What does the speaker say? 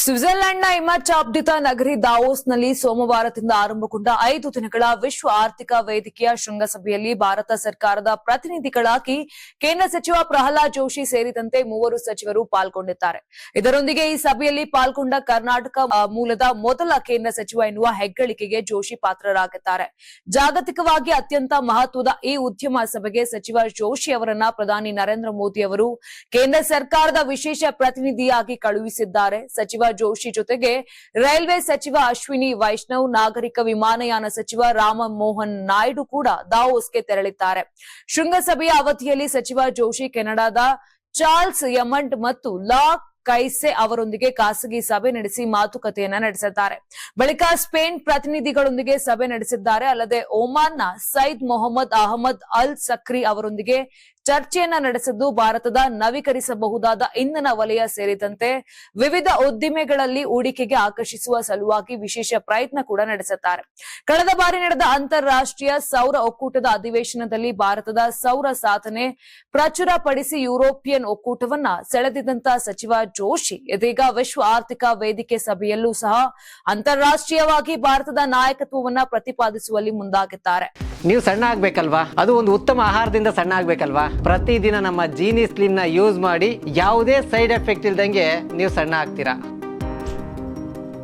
ಸ್ವಿಟ್ಜರ್ಲೆಂಡ್ನ ಹಿಮಚಾಬ್ದಿತ ನಗರಿ ದಾವೋಸ್ನಲ್ಲಿ ಸೋಮವಾರದಿಂದ ಆರಂಭಗೊಂಡ 5 ದಿನಗಳ ವಿಶ್ವ ಆರ್ಥಿಕ ವೇದಿಕೆಯ ಶೃಂಗಸಭೆಯಲ್ಲಿ ಭಾರತ ಸರ್ಕಾರದ ಪ್ರತಿನಿಧಿಗಳಾಗಿ ಕೇಂದ್ರ ಸಚಿವ ಪ್ರಹ್ಲಾದ್ ಜೋಶಿ ಸೇರಿದಂತೆ 3 ಸಚಿವರು ಪಾಲ್ಗೊಂಡಿದ್ದಾರೆ. ಇದರೊಂದಿಗೆ ಈ ಸಭೆಯಲ್ಲಿ ಪಾಲ್ಗೊಂಡ ಕರ್ನಾಟಕ ಮೂಲದ ಮೊದಲ ಕೇಂದ್ರ ಸಚಿವ ಎನ್ನುವ ಹೆಗ್ಗಳಿಕೆಗೆ ಜೋಶಿ ಪಾತ್ರರಾಗಿದ್ದಾರೆ. ಜಾಗತಿಕವಾಗಿ ಅತ್ಯಂತ ಮಹತ್ವದ ಈ ಉದ್ಯಮ ಸಭೆಗೆ ಸಚಿವ ಜೋಶಿ ಅವರನ್ನ ಪ್ರಧಾನಿ ನರೇಂದ್ರ ಮೋದಿ ಅವರು ಕೇಂದ್ರ ಸರ್ಕಾರದ ವಿಶೇಷ ಪ್ರತಿನಿಧಿಯಾಗಿ ಕಳುಹಿಸಿದ್ದಾರೆ. ಸಚಿವ ಜೋಶಿ ಜೊತೆಗೆ ರೈಲ್ವೆ ಸಚಿವ ಅಶ್ವಿನಿ ವೈಷ್ಣವ್, ನಾಗರಿಕ ವಿಮಾನಯಾನ ಸಚಿವ ರಾಮ ಮೋಹನ್ ನಾಯ್ಡು ಕೂಡ ದಾವೋಸ್ಗೆ ತೆರಳಿದ್ದಾರೆ. ಶೃಂಗಸಭೆಯ ಅವಧಿಯಲ್ಲಿ ಸಚಿವ ಜೋಶಿ ಕೆನಡಾದ ಚಾರ್ಲ್ಸ್ ಯಮಂಟ್ ಮತ್ತು ಲಾ ಕೈಸೆ ಅವರೊಂದಿಗೆ ಖಾಸಗಿ ಸಭೆ ನಡೆಸಿ ಮಾತುಕತೆಯನ್ನ ನಡೆಸಿದ್ದಾರೆ. ಬಳಿಕ ಸ್ಪೇನ್ ಪ್ರತಿನಿಧಿಗಳೊಂದಿಗೆ ಸಭೆ ನಡೆಸಿದ್ದಾರೆ. ಅಲ್ಲದೆ ಒಮಾನ್ನ ಸೈದ್ ಮೊಹಮ್ಮದ್ ಅಹಮದ್ ಅಲ್ ಸಕ್ರಿ ಅವರೊಂದಿಗೆ ಚರ್ಚೆಯನ್ನ ನಡೆಸಿದ್ದು ಭಾರತದ ನವೀಕರಿಸಬಹುದಾದ ಇಂಧನ ವಲಯ ಸೇರಿದಂತೆ ವಿವಿಧ ಉದ್ದಿಮೆಗಳಲ್ಲಿ ಹೂಡಿಕೆಗೆ ಆಕರ್ಷಿಸುವ ಸಲುವಾಗಿ ವಿಶೇಷ ಪ್ರಯತ್ನ ಕೂಡ ನಡೆಸುತ್ತಾರೆ. ಕಳೆದ ಬಾರಿ ನಡೆದ ಅಂತಾರಾಷ್ಟ್ರೀಯ ಸೌರ ಒಕ್ಕೂಟದ ಅಧಿವೇಶನದಲ್ಲಿ ಭಾರತದ ಸೌರ ಸಾಧನೆ ಪ್ರಚುರಪಡಿಸಿ ಯುರೋಪಿಯನ್ ಒಕ್ಕೂಟವನ್ನ ಸೆಳೆದಿದ್ದಂತ ಸಚಿವ ಜೋಶಿ ಇದೀಗ ವಿಶ್ವ ಆರ್ಥಿಕ ವೇದಿಕೆ ಸಭೆಯಲ್ಲೂ ಸಹ ಅಂತಾರಾಷ್ಟ್ರೀಯವಾಗಿ ಭಾರತದ ನಾಯಕತ್ವವನ್ನ ಪ್ರತಿಪಾದಿಸುವಲ್ಲಿ ಮುಂದಾಗಿದ್ದಾರೆ. ನೀವು ಸಣ್ಣ ಆಗ್ಬೇಕಲ್ವಾ? ಅದು ಒಂದು ಉತ್ತಮ ಆಹಾರದಿಂದ ಸಣ್ಣ ಆಗ್ಬೇಕಲ್ವಾ? ಪ್ರತಿದಿನ ನಮ್ಮ ಜೀನಿ ಸ್ಲಿಮ್ ನ ಯೂಸ್ ಮಾಡಿ ಯಾವುದೇ ಸೈಡ್ ಎಫೆಕ್ಟ್ ಇಲ್ದಂಗೆ ನೀವು ಸಣ್ಣ ಆಗ್ತೀರಾ.